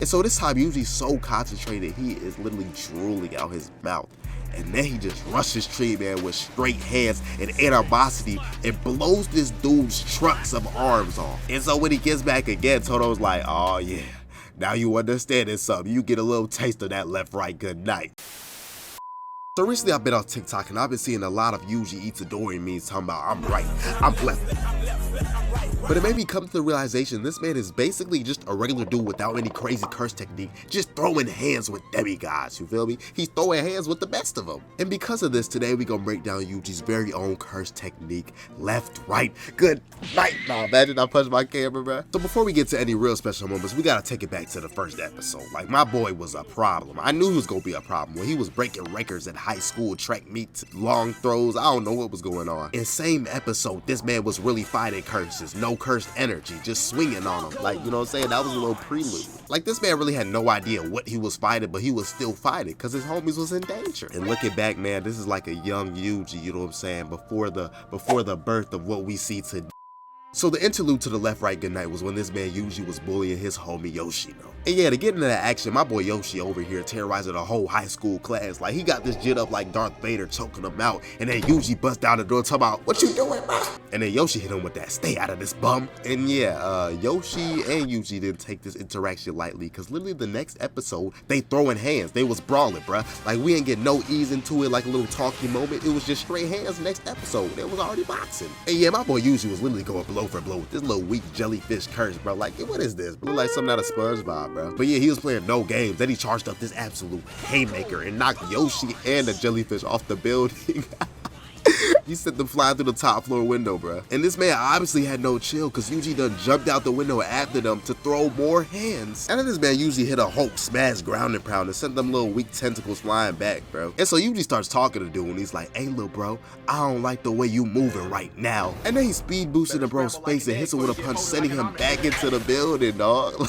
And so this time Yuji's so concentrated, he is literally drooling out his mouth. And then he just rushes Tree Man with straight hands and animosity and blows this dude's trucks of arms off. And so when he gets back again, Toto's like, oh yeah, now you understand it's something. You get a little taste of that left, right, good night. So recently I've been on TikTok and I've been seeing a lot of Yuji Itadori memes talking about I'm right, I'm left. But it made me come to the realization this man is basically just a regular dude without any crazy curse technique, just throwing hands with demigods, you feel me? He's throwing hands with the best of them. And because of this, today we gonna break down Yuji's very own curse technique, left, right, good night. Nah, imagine I punched my camera, bro. So before we get to any real special moments, we gotta take it back to the first episode. Like, my boy was a problem. I knew he was gonna be a problem when he was breaking records at high school track meets, long throws, I don't know what was going on. In same episode, this man was really fighting curses, no cursed energy, just swinging on him. Like, you know what I'm saying? That was a little prelude. Like, this man really had no idea what he was fighting, but he was still fighting because his homies was in danger. And looking back, man, this is like a young Yuji, you know what I'm saying? Before the birth of what we see today. So the interlude to the left, right, good night was when this man Yuji was bullying his homie Yoshino. And yeah, to get into that action, my boy Yoshi over here terrorizing a whole high school class. Like, he got this jit up like Darth Vader, choking him out. And then Yuji bust down the door talking about, what you doing, bro? And then Yoshi hit him with that, stay out of this, bum. And yeah, Yoshi and Yuji didn't take this interaction lightly, because literally the next episode, they throwing hands. They was brawling, bruh. Like, we didn't get no ease into it, like a little talking moment. It was just straight hands next episode. It was already boxing. And yeah, my boy Yuji was literally going blow for blow with this little weak jellyfish curse, bro. Like, what is this? Look like something out of SpongeBob, bro. But yeah, he was playing no games. Then he charged up this absolute haymaker and knocked Yoshi and the jellyfish off the building. He sent them flying through the top floor window, bro. And this man obviously had no chill, because Yuji done jumped out the window after them to throw more hands. And then this man Yuji hit a Hulk smash ground and pound and sent them little weak tentacles flying back, bro. And so Yuji starts talking to dude and he's like, hey, little bro, I don't like the way you moving right now. And then he speed boosted the bro's face and hits him with a punch, sending him back into the building, dog.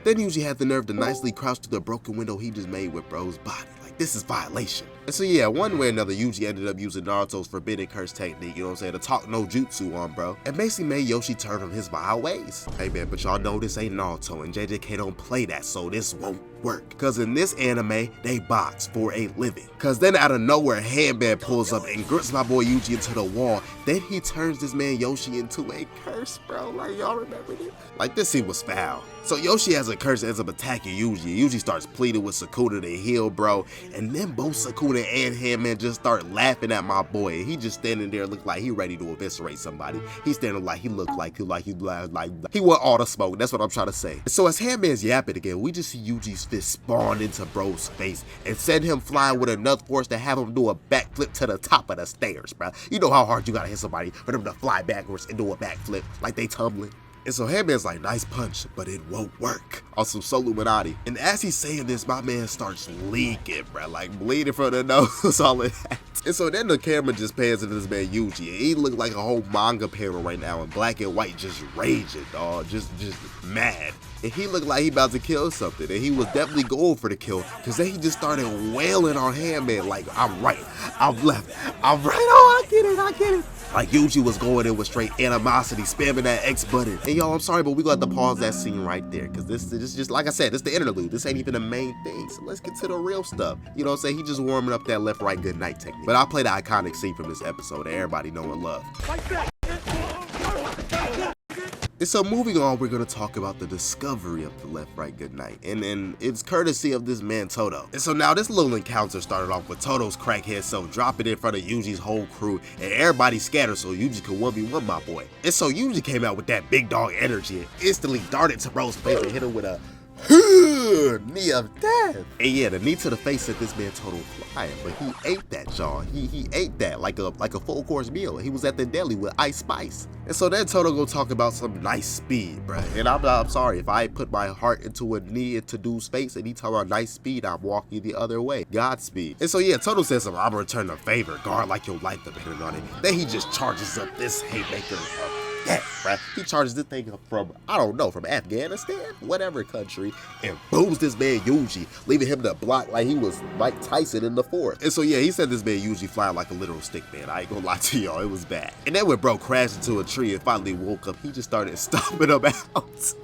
Then Yuji had the nerve to nicely crouch to the broken window he just made with bro's body. Like, this is violation. And so yeah, one way or another, Yuji ended up using Naruto's forbidden curse technique, you know what I'm saying, to talk no jutsu on bro, and basically made Yoshi turn from his vile ways. Hey man, but y'all know this ain't Naruto, and JJK don't play that, so this won't work. Cause in this anime, they box for a living. Cause then out of nowhere, Handman pulls up and grips my boy Yuji into the wall. Then he turns this man Yoshi into a curse, bro. Like, y'all remember this? Like, this scene was foul. So Yoshi has a curse, ends up attacking Yuji. Yuji starts pleading with Sakuna to heal, bro. And then both Sakuna and Handman just start laughing at my boy. He just standing there look like he ready to eviscerate somebody. He's standing like he looked like he want all the smoke. That's what I'm trying to say. So as Handman's yapping again, we just see Yuji's fist spawn into bro's face and send him flying with enough force to have him do a backflip to the top of the stairs, bro. You know how hard you gotta hit somebody for them to fly backwards and do a backflip like they tumbling. And so Handman's like, nice punch, but it won't work. On some Soluminati. And as he's saying this, my man starts leaking, bro. Like, bleeding from the nose, all of that. And so then the camera just pans into this man Yuji. And he looked like a whole manga panel right now in black and white, just raging, dog. Just mad. And he looked like he about to kill something. And he was definitely going for the kill. Because then he just started wailing on Handman like, I'm right, I'm left, I'm right. Oh, I get it. Like, Yuji was going in with straight animosity, spamming that X button. And y'all, I'm sorry, but we got to pause that scene right there. Because this is just, like I said, this is the interlude. This ain't even the main thing. So let's get to the real stuff. You know what I'm saying? He just warming up that left, right, good night technique. But I'll play the iconic scene from this episode that everybody know and love. Like that. And so moving on, we're going to talk about the discovery of the left, right, good night. And it's courtesy of this man Toto. And so now this little encounter started off with Toto's crackhead self dropping in front of Yuji's whole crew, and everybody scattered so Yuji could 1v1 my boy. And so Yuji came out with that big dog energy and instantly darted to bro's face and hit him with a knee of death. And yeah, the knee to the face sent this man Toto flying, but he ate that, y'all. He ate that like a full course meal. He was at the deli with Ice Spice. And so then Toto go talk about some nice speed, bruh. And I'm sorry, if I put my heart into a knee into dude's face and he talk about nice speed, I'm walking the other way. Godspeed. And so yeah, Toto says I'm gonna return the favor, guard like your life depending on it. Then he just charges up this haymaker. Yeah, bruh. He charges this thing up from, I don't know, from Afghanistan, whatever country, and booms this man Yuji, leaving him to block like he was Mike Tyson in the fourth. And so yeah, he said this man Yuji flying like a literal stick man. I ain't gonna lie to y'all, it was bad. And then when bro crashed into a tree and finally woke up, he just started stomping him out.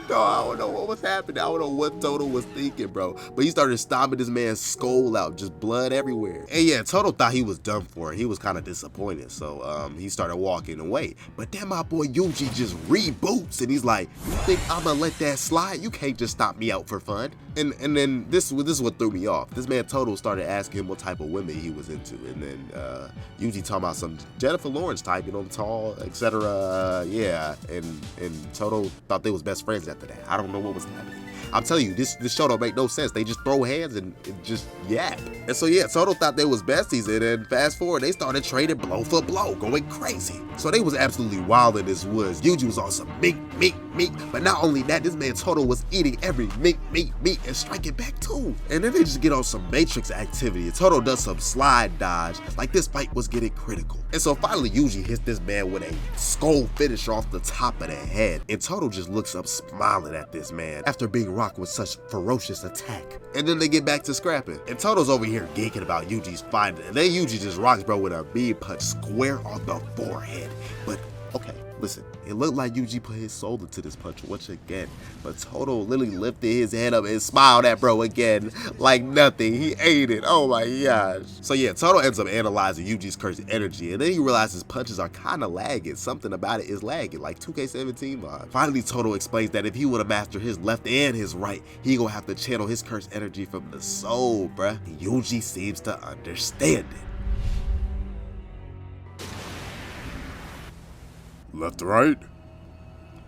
No, I don't know what was happening. I don't know what Toto was thinking, bro. But he started stomping this man's skull out, just blood everywhere. And yeah, Toto thought he was done for. He was kind of disappointed, so he started walking away. But then my boy Yuji just reboots, and he's like, "You think I'ma let that slide? You can't just stop me out for fun." And then this is what threw me off. This man Toto started asking him what type of women he was into, and then Yuji talking about some Jennifer Lawrence type, you know, tall, etc. Yeah, and Toto thought they was best friends after that. I don't know what was happening. I'm telling you, this show don't make no sense. They just throw hands and just yap. And so yeah, Toto thought they was besties, and then fast forward, they started trading blow for blow, going crazy. So they was absolutely wild in this woods. Yuji was on some meat. But not only that, this man Toto was eating every meat, and striking back too. And then they just get on some Matrix activity, and Toto does some slide dodge. Like this fight was getting critical. And so finally Yuji hits this man with a skull finish off the top of the head. And Toto just looks up smiling at this man after being rocked with such ferocious attack. And then they get back to scrapping. And Toto's over here geeking about Yuji's fight. And then Yuji just rocks bro with a beam punch square on the forehead. But okay, listen, it looked like Yuji put his soul into this punch once again, but Toto literally lifted his head up and smiled at bro again like nothing. He ate it. Oh my gosh. So yeah, Toto ends up analyzing Yuji's cursed energy, and then he realizes his punches are kind of lagging. Something about it is lagging, like 2K17 vibes. Finally, Toto explains that if he would have mastered his left and his right, he gonna have to channel his cursed energy from the soul, bruh. Yuji seems to understand it. Left to right.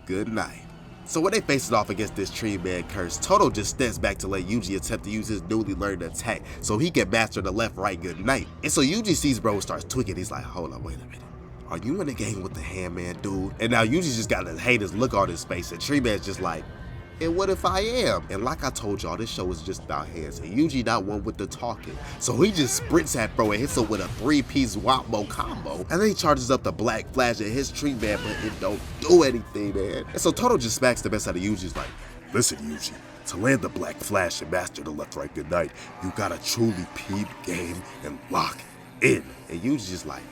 Good night. So when they face it off against this tree man curse, Toto just steps back to let Yuji attempt to use his newly learned attack so he can master the left right good night. And so Yuji sees bro starts tweaking. He's like, hold on, wait a minute. Are you in the game with the hand man dude? And now Yuji just got this haters look on his face, and Tree Man's just like, and what if I am? And like I told y'all, this show is just about hands, and Yuji not one with the talking. So he just sprints at bro and hits him with a 3-piece Wapmo combo. And then he charges up the Black Flash and hits Tree Man, but it don't do anything, man. And so Toto just smacks the best out of Yuji. He's like, listen, Yuji, to land the Black Flash and master the left right good night, you gotta truly peep game and lock in. And Yuji's just like,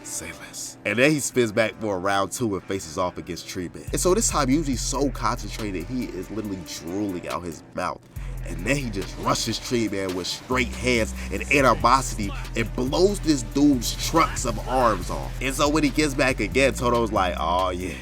say less. And then he spins back for a round 2 and faces off against Tree Man. And so this time Yuji's so concentrated he is literally drooling out his mouth. And then he just rushes Tree Man with straight hands and animosity and blows this dude's trunks of arms off. And so when he gets back again, Toto's like, oh yeah,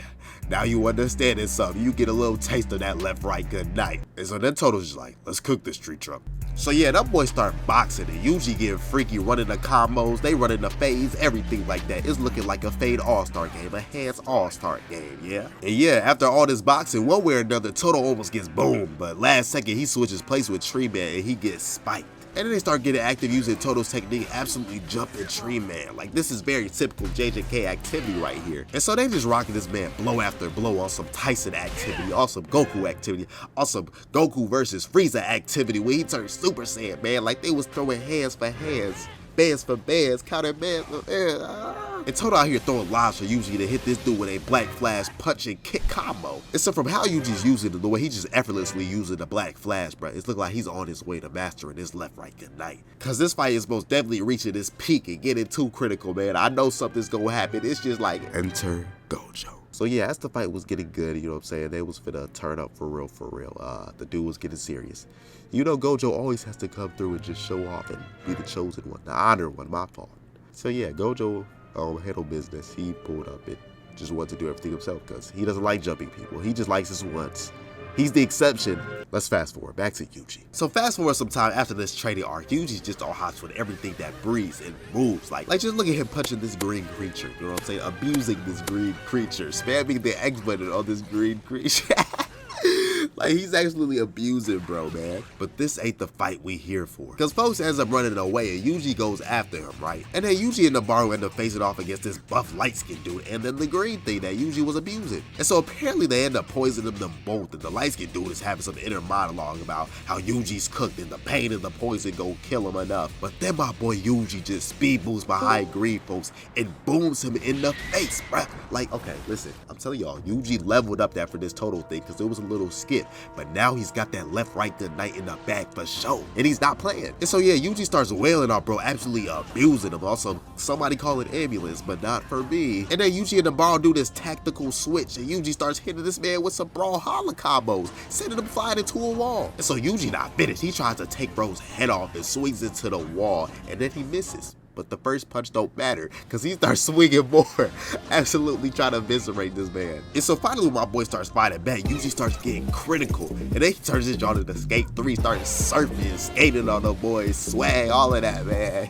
now you understand it something. You get a little taste of that left right good night. And so then Toto's just like, let's cook this tree trunk. So yeah, that boy start boxing and Yuji getting freaky, running the combos, they running the fades, everything like that. It's looking like a fade all-star game, a hands all-star game, yeah? And yeah, after all this boxing, one way or another, Toto almost gets boomed, but last second he switches place with Tree Man and he gets spiked. And then they start getting active using Toto's technique, absolutely jumping Tree Man. Like this is very typical JJK activity right here. And so they just rocking this man blow after blow on some Tyson activity, on some Goku activity, on some Goku versus Frieza activity where he turned Super Saiyan, man. Like they was throwing hands for hands, bands for bands, counter bands for bands. And Toto out here throwing lobs for Yuji to hit this dude with a Black Flash punch and kick combo. And so from how Yuji's using it, the way he just effortlessly using the Black Flash, bro, it's looking like he's on his way to mastering his left right good night. Cause this fight is most definitely reaching its peak and getting too critical, man. I know something's gonna happen. It's just like, enter Gojo. So yeah, as the fight was getting good, you know what I'm saying, they was finna turn up for real. The dude was getting serious. You know, Gojo always has to come through and just show off and be the chosen one, the honored one, my fault. So yeah, Gojo handle business. He pulled up and just wanted to do everything himself because he doesn't like jumping people. He just likes his once. He's the exception. Let's fast forward back to Yuji. So fast forward some time after this training arc, Yuji's just on hops with everything that breathes and moves. Like just look at him punching this green creature. You know what I'm saying? Abusing this green creature. Spamming the X button on this green creature. Like he's actually abusing bro, man. But this ain't the fight we here for. Cause folks ends up running away and Yuji goes after him, right? And then Yuji and Nabaru end up facing off against this buff light-skinned dude and then the green thing that Yuji was abusing. And so apparently they end up poisoning them both, and the light-skinned dude is having some inner monologue about how Yuji's cooked and the pain and the poison gon' kill him enough. But then my boy Yuji just speed boosts behind green folks and booms him in the face, bruh. Like, okay, listen, I'm telling y'all, Yuji leveled up after this total thing because it was a little skip. but now he's got that left-right Goodnight in the bag for sure, and he's not playing. And so yeah, Yuji starts wailing on bro, absolutely abusing him. Also, somebody call an ambulance, but not for me. And then Yuji and Nabarro do this tactical switch, and Yuji starts hitting this man with some brawlhalla combos, sending him flying into a wall. And so Yuji not finished. He tries to take bro's head off and swings into the wall, and then he misses. But the first punch don't matter, because he starts swinging more, absolutely trying to eviscerate this man. And so finally when my boy starts fighting back, Yuji starts getting critical, and then he turns his jaw into skate 3, starts surfing, skating on the boys, swag, all of that, man.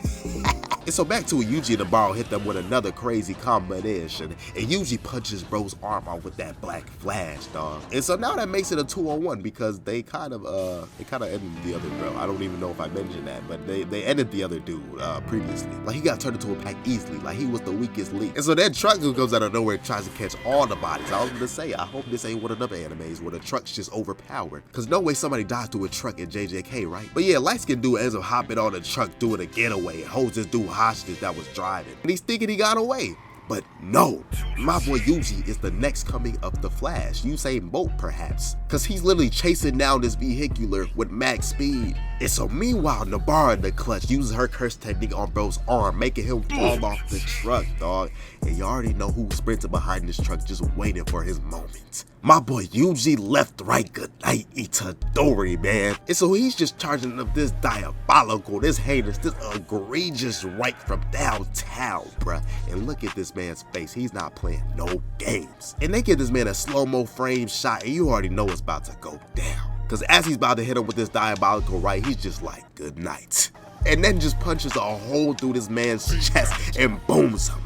And so back to it, Yuji and Nabarro hit them with another crazy combination, and Yuji punches bro's arm off with that black flash, dog. And so now that makes it a 2-on-1, because they kind of ended the other bro. I don't even know if I mentioned that, but they ended the other dude previously. Like, he got turned into a pack easily, like he was the weakest link. And so that truck who comes out of nowhere and tries to catch all the bodies. I was gonna say, I hope this ain't one of them animes where the truck's just overpowered, because no way somebody dies through a truck in JJK, right? But yeah, light-skinned dude ends up hopping on the truck doing a getaway and holds this dude hostage that was driving, and he's thinking he got away. But no, my boy Yuji is the next coming of the Flash, Usain Bolt perhaps, because he's literally chasing down this vehicular with max speed. And so meanwhile, Nabarro in the clutch uses her curse technique on bro's arm, making him fall off the truck, dog. And you already know who's sprinting behind this truck just waiting for his moment. My boy Yuji left, right, Goodnight Itadori, man. And so he's just charging up this diabolical, this heinous, this egregious right from downtown, bruh. And look at this man's face. He's not playing no games. And they give this man a slow-mo frame shot, and you already know it's about to go down. Because as he's about to hit him with this diabolical right, he's just like, good night. And then just punches a hole through this man's chest and booms him.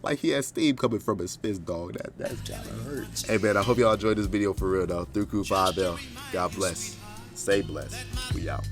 Like he has steam coming from his fist, dog. That's gotta hurt. Hey man, I hope y'all enjoyed this video for real though. Through Crew 5L. God bless. Stay blessed. We out.